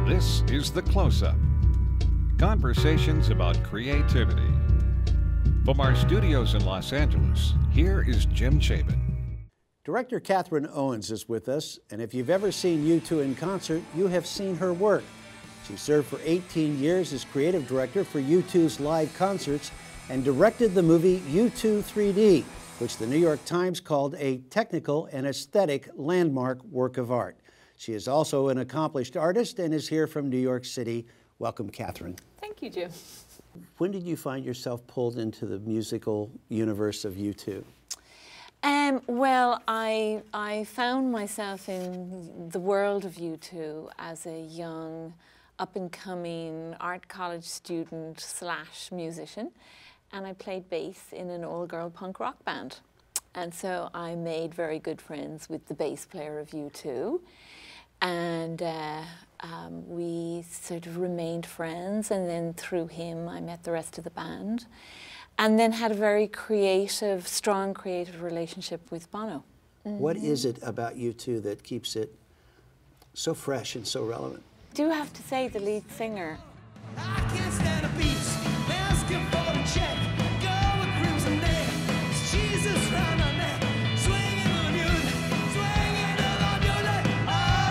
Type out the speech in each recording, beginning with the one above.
This is The Close-Up. Conversations about creativity. From our studios in Los Angeles, here is Jim Chabin. Director Catherine Owens is with us, and if you've ever seen U2 in concert, you have seen her work. She served for 18 years as creative director for U2's live concerts and directed the movie U2 3D, which the New York Times called a technical and aesthetic landmark work of art. She is also an accomplished artist and is here from New York City. Welcome, Catherine. Thank you, Jim. When did you find yourself pulled into the musical universe of U2? Well, I found myself in the world of U2 as a young, up-and-coming art college student / musician, and I played bass in an all-girl punk rock band. And so I made very good friends with the bass player of U2, and we sort of remained friends, and then through him I met the rest of the band, and then had a very creative, strong creative relationship with Bono. What is it about U2 that keeps it so fresh and so relevant? I do have to say the lead singer. I can't stand a beat, asking for the check, go with crimson neck, it's Jesus round my neck, swinging the music, oh.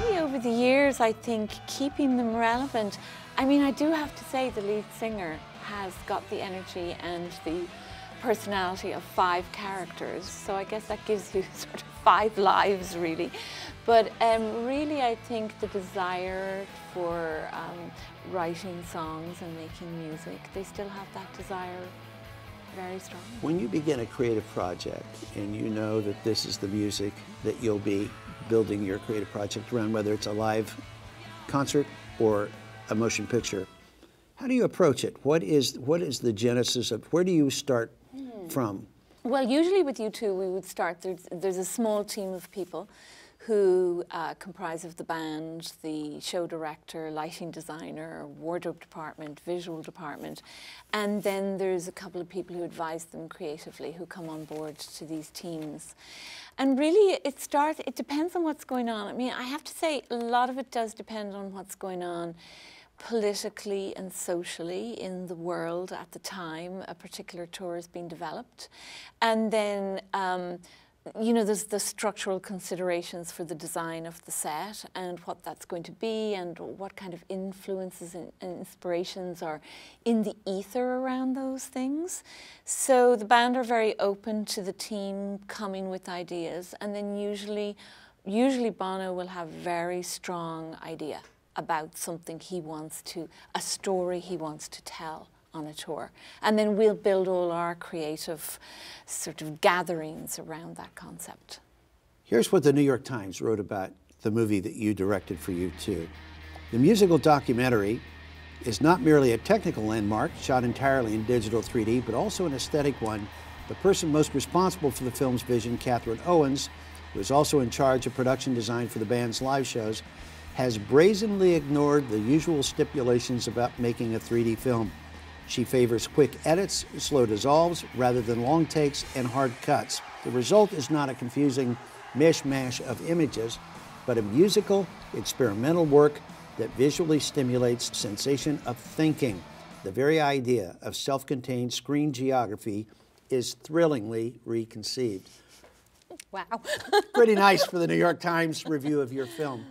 Really over the years, I think keeping them relevant, I mean, I do have to say the lead singer has got the energy and the personality of 5 characters, so I guess that gives you sort of 5 lives, really. But really, I think the desire for writing songs and making music, they still have that desire very strong. When you begin a creative project and you know that this is the music that you'll be building your creative project around, whether it's a live concert or a motion picture, how do you approach it? What is the genesis of, where do you start from? Well, usually with U2, we would start, there's a small team of people who comprise of the band, the show director, lighting designer, wardrobe department, visual department, and then there's a couple of people who advise them creatively who come on board to these teams. And really, it depends on what's going on. I mean, I have to say, a lot of it does depend on what's going on politically and socially in the world at the time a particular tour is being developed. And then, you know, there's the structural considerations for the design of the set and what that's going to be and what kind of influences and inspirations are in the ether around those things. So the band are very open to the team coming with ideas, and then usually Bono will have a very strong idea about something he wants to, a story he wants to tell on a tour. And then we'll build all our creative sort of gatherings around that concept. Here's what the New York Times wrote about the movie that you directed for U2. The musical documentary is not merely a technical landmark shot entirely in digital 3D, but also an aesthetic one. The person most responsible for the film's vision, Catherine Owens, who is also in charge of production design for the band's live shows, has brazenly ignored the usual stipulations about making a 3D film. She favors quick edits, slow dissolves, rather than long takes and hard cuts. The result is not a confusing mishmash of images, but a musical, experimental work that visually stimulates sensation of thinking. The very idea of self-contained screen geography is thrillingly reconceived. Wow. Pretty nice for the New York Times review of your film.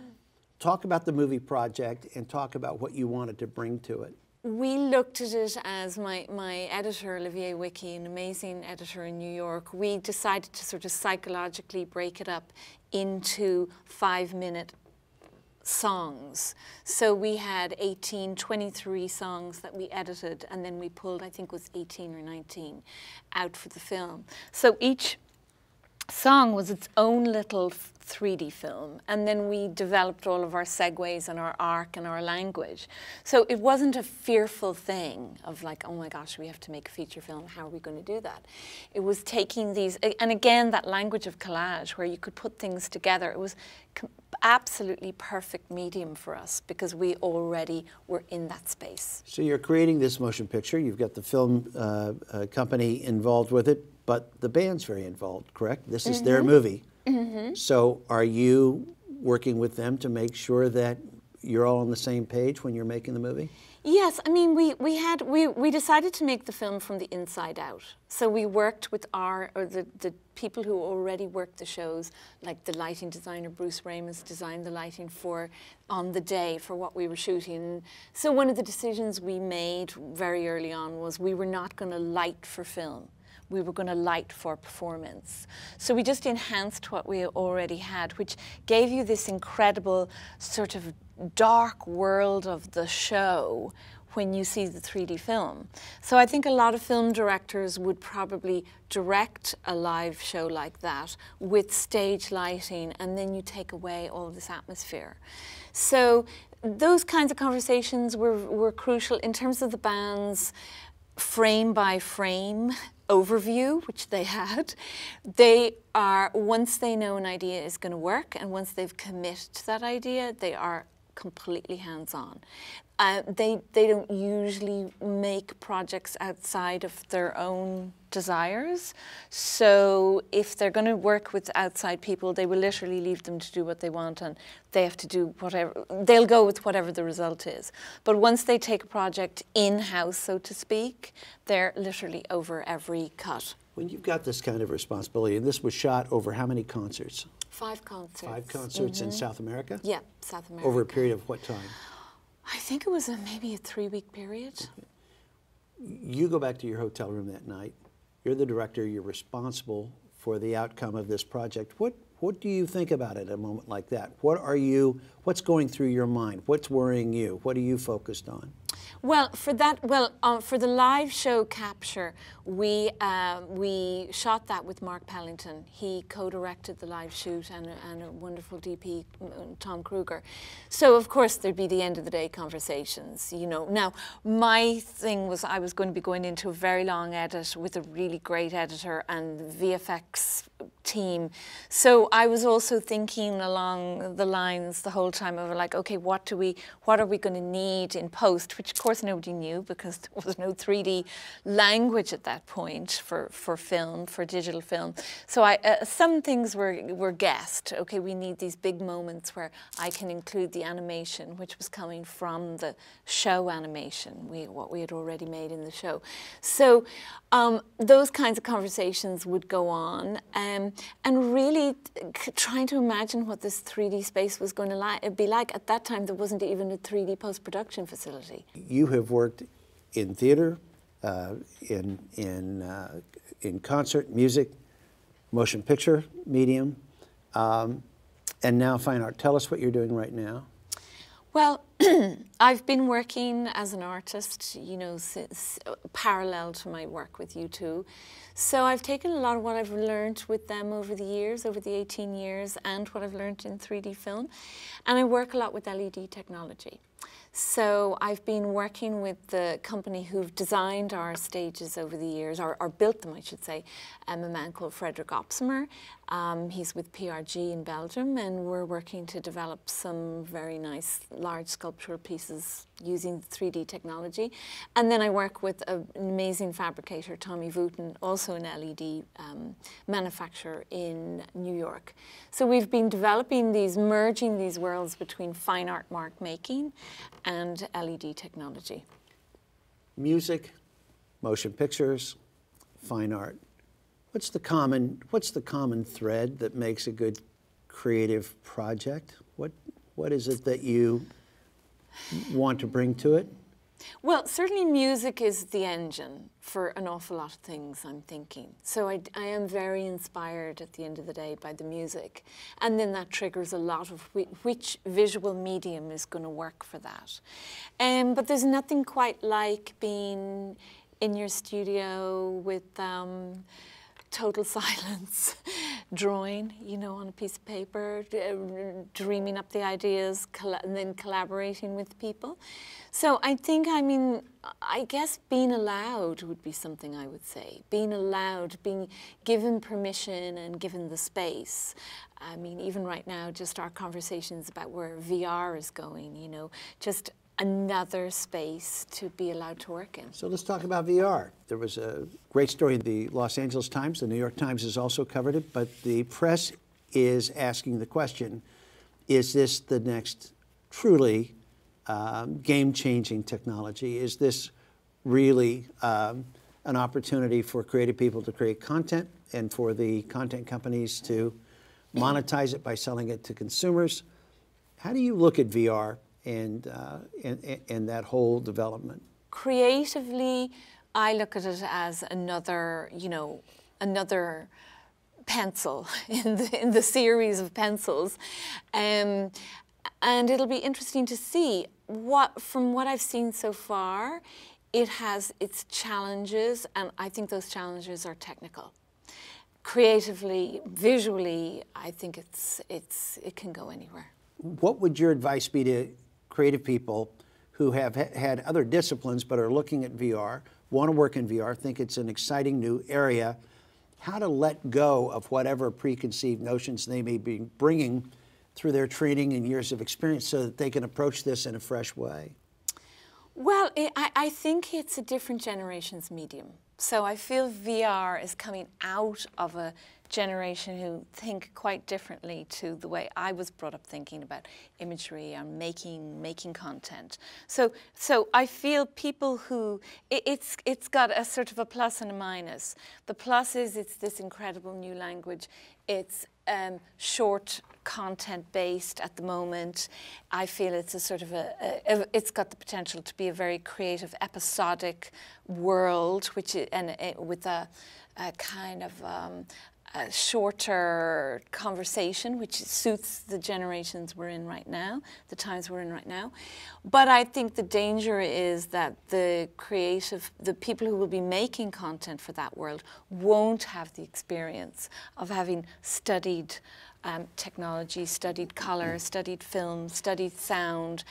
Talk about the movie project and talk about what you wanted to bring to it. We looked at it as my editor, Olivier Wiki, an amazing editor in New York, we decided to sort of psychologically break it up into 5-minute songs. So we had 23 songs that we edited, and then we pulled, I think it was 18 or 19, out for the film. So each song was its own little 3D film, and then we developed all of our segues and our arc and our language. So it wasn't a fearful thing of like, oh my gosh, we have to make a feature film, how are we going to do that? It was taking these, and again, that language of collage where you could put things together. It was absolutely perfect medium for us because we already were in that space. So you're creating this motion picture, you've got the film company involved with it, but the band's very involved, correct? This is their movie. So are you working with them to make sure that you're all on the same page when you're making the movie? Yes, I mean, we decided to make the film from the inside out. So we worked with the people who already worked the shows, like the lighting designer Bruce Ramos designed the lighting on the day for what we were shooting. So one of the decisions we made very early on was we were not going to light for film. We were going to light for performance. So we just enhanced what we already had, which gave you this incredible sort of dark world of the show when you see the 3D film. So I think a lot of film directors would probably direct a live show like that with stage lighting, and then you take away all this atmosphere. So those kinds of conversations were crucial in terms of the band's frame by frame overview, which they had. They are, once they know an idea is going to work and once they've committed to that idea, they are completely hands-on. They don't usually make projects outside of their own desires. So if they're going to work with outside people, they will literally leave them to do what they want, and they have to do whatever, they'll go with whatever the result is. But once they take a project in-house, so to speak, they're literally over every cut. When you've got this kind of responsibility, and this was shot over how many concerts? 5 concerts. 5 concerts in South America? Yeah, South America. Over a period of what time? I think it was maybe a 3-week period. Okay. You go back to your hotel room that night. You're the director. You're responsible for the outcome of this project. What do you think about it at a moment like that? What's going through your mind? What's worrying you? What are you focused on? Well, for the live show capture, we shot that with Mark Pellington. He co-directed the live shoot, and a wonderful DP, Tom Kruger. So of course there'd be the end of the day conversations, you know. Now my thing was I was going to be going into a very long edit with a really great editor and VFX team. So I was also thinking along the lines the whole time of like, okay, what are we going to need in post, which of course nobody knew because there was no 3D language at that point for film, for digital film. So some things were guessed. Okay, we need these big moments where I can include the animation, which was coming from the show animation, what we had already made in the show. So those kinds of conversations would go on, and really trying to imagine what this 3D space was going to be like. At that time, there wasn't even a 3D post-production facility. You have worked in theater, in concert, music, motion picture medium, and now fine art. Tell us what you're doing right now. Well, I've been working as an artist, you know, parallel to my work with U2. So I've taken a lot of what I've learned with them over the years, over the 18 years, and what I've learned in 3D film. And I work a lot with LED technology. So I've been working with the company who've designed our stages over the years, or built them, I should say, a man called Frederick Opsimer. He's with PRG in Belgium, and we're working to develop some very nice large sculptural pieces using 3D technology. And then I work with an amazing fabricator, Tommy Wooten, also an LED manufacturer in New York. So we've been developing these, merging these worlds between fine art mark making and LED technology. Music, motion pictures, fine art. What's the common thread that makes a good creative project? What is it that you want to bring to it? Well, certainly music is the engine for an awful lot of things, I'm thinking. So I am very inspired at the end of the day by the music. And then that triggers a lot of which visual medium is going to work for that. But there's nothing quite like being in your studio with total silence, drawing, you know, on a piece of paper, dreaming up the ideas, and then collaborating with people. So I think, I mean, I guess being allowed would be something I would say. Being allowed, being given permission and given the space. I mean, even right now, just our conversations about where VR is going, you know, just another space to be allowed to work in. So let's talk about VR. There was a great story in the Los Angeles Times. The New York Times has also covered it, but the press is asking the question, is this the next truly game-changing technology? Is this really an opportunity for creative people to create content and for the content companies to monetize it by selling it to consumers? How do you look at VR and that whole development? Creatively, I look at it as another, another pencil in the series of pencils. And it'll be interesting to see from what I've seen so far, it has its challenges, and I think those challenges are technical. Creatively, visually, I think it can go anywhere. What would your advice be to creative people who have had other disciplines but are looking at VR, want to work in VR, think it's an exciting new area, how to let go of whatever preconceived notions they may be bringing through their training and years of experience so that they can approach this in a fresh way? Well, I think it's a different generation's medium. So I feel VR is coming out of a generation who think quite differently to the way I was brought up thinking about imagery and making content. So I feel people who, it's got a sort of a plus and a minus. The plus is it's this incredible new language. It's short content based at the moment. I feel it's a sort of it's got the potential to be a very creative episodic world, which with a kind of a shorter conversation, which suits the generations we're in right now, the times we're in right now. But I think the danger is that the people who will be making content for that world won't have the experience of having studied technology, studied color, studied film, studied sound,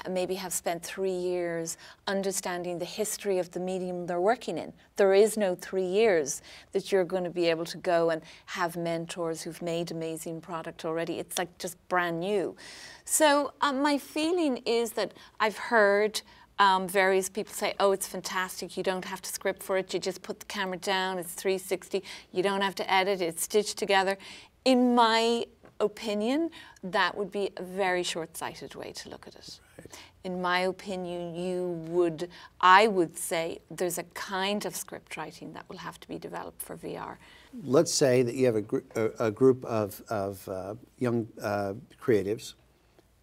maybe have spent 3 years understanding the history of the medium they're working in. There is no 3 years that you're going to be able to go and have mentors who've made amazing product already. It's like just brand new. So my feeling is that I've heard various people say, oh, it's fantastic, you don't have to script for it, you just put the camera down, it's 360, you don't have to edit, it's stitched together. In my opinion, that would be a very short-sighted way to look at it. Right. In my opinion, I would say there's a kind of script writing that will have to be developed for VR. Let's say that you have a group of young creatives,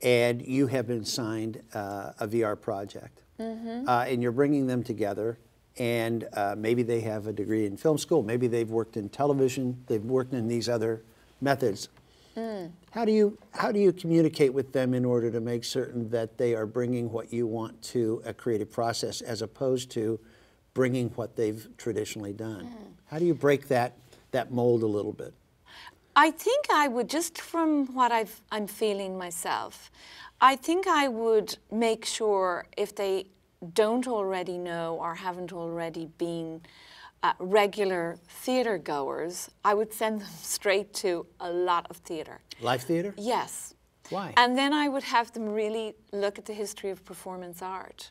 and you have been assigned a VR project, and you're bringing them together. And maybe they have a degree in film school, maybe they've worked in television, they've worked in these other methods. How do you communicate with them in order to make certain that they are bringing what you want to a creative process as opposed to bringing what they've traditionally done? How do you break that mold a little bit? I think I would, just from what I'm feeling myself, I think I would make sure if they don't already know or haven't already been regular theatre goers, I would send them straight to a lot of theatre. Live theatre? Yes. Why? And then I would have them really look at the history of performance art.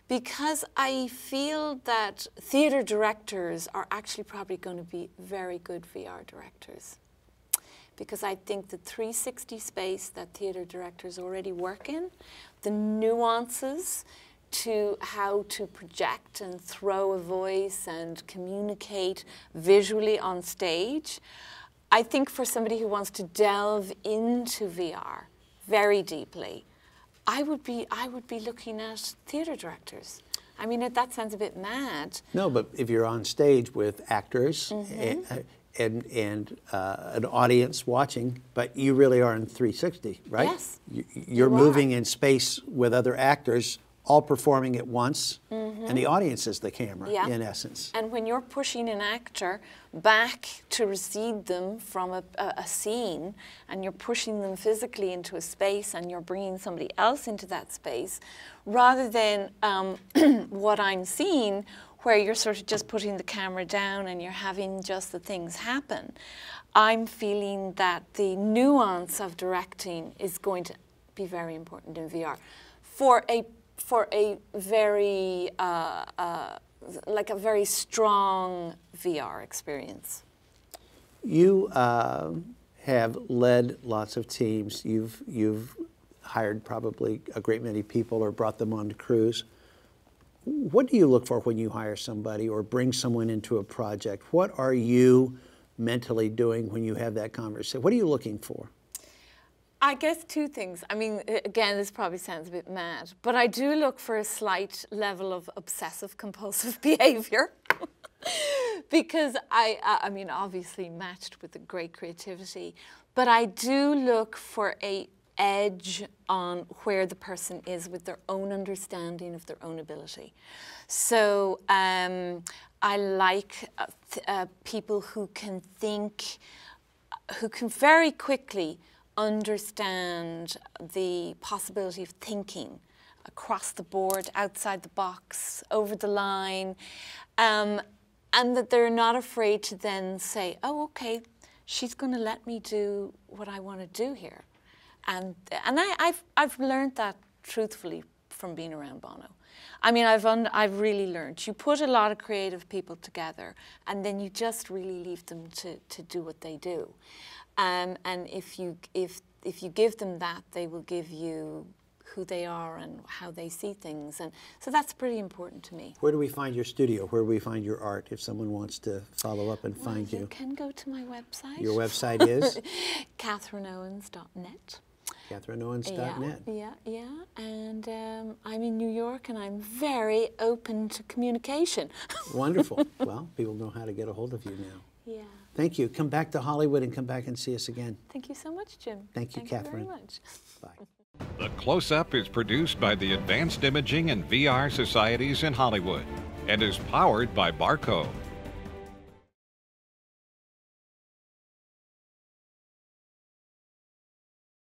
Because I feel that theatre directors are actually probably going to be very good VR directors. Because I think the 360 space that theatre directors already work in, the nuances to how to project and throw a voice and communicate visually on stage. I think for somebody who wants to delve into VR very deeply, I would be looking at theatre directors. I mean, that sounds a bit mad. No, but if you're on stage with actors and an audience watching, but you really are in 360, right? Yes. You're moving in space with other actors, all performing at once, and the audience is the camera, in essence. And when you're pushing an actor back to recede them from a scene, and you're pushing them physically into a space, and you're bringing somebody else into that space, rather than what I'm seeing, where you're sort of just putting the camera down and you're having just the things happen, I'm feeling that the nuance of directing is going to be very important in VR. For a very, like a very strong VR experience. You have have led lots of teams. You've hired probably a great many people or brought them on to crews. What do you look for when you hire somebody or bring someone into a project? What are you mentally doing when you have that conversation? What are you looking for? I guess two things. I mean, again, this probably sounds a bit mad, but I do look for a slight level of obsessive compulsive behavior. Because I mean, obviously matched with the great creativity, but I do look for a edge on where the person is with their own understanding of their own ability. So I like people who can think, who can very quickly understand the possibility of thinking across the board, outside the box, over the line, and that they're not afraid to then say, oh, okay, she's going to let me do what I want to do here. And I've learned that truthfully from being around Bono. I mean, I've really learned. You put a lot of creative people together, and then you just really leave them to do what they do. And if you give them that, they will give you who they are and how they see things. And so that's pretty important to me. Where do we find your studio? Where do we find your art if someone wants to follow up and find you? You can go to my website. Your website is? CatherineOwens.net. CatherineOwens.net. Yeah. And I'm in New York, and I'm very open to communication. Wonderful. Well, people know how to get a hold of you now. Yeah. Thank you. Come back to Hollywood and come back and see us again. Thank you so much, Jim. Thank you, Catherine. Very much. Bye. The Close-Up is produced by the Advanced Imaging and VR Societies in Hollywood and is powered by Barco.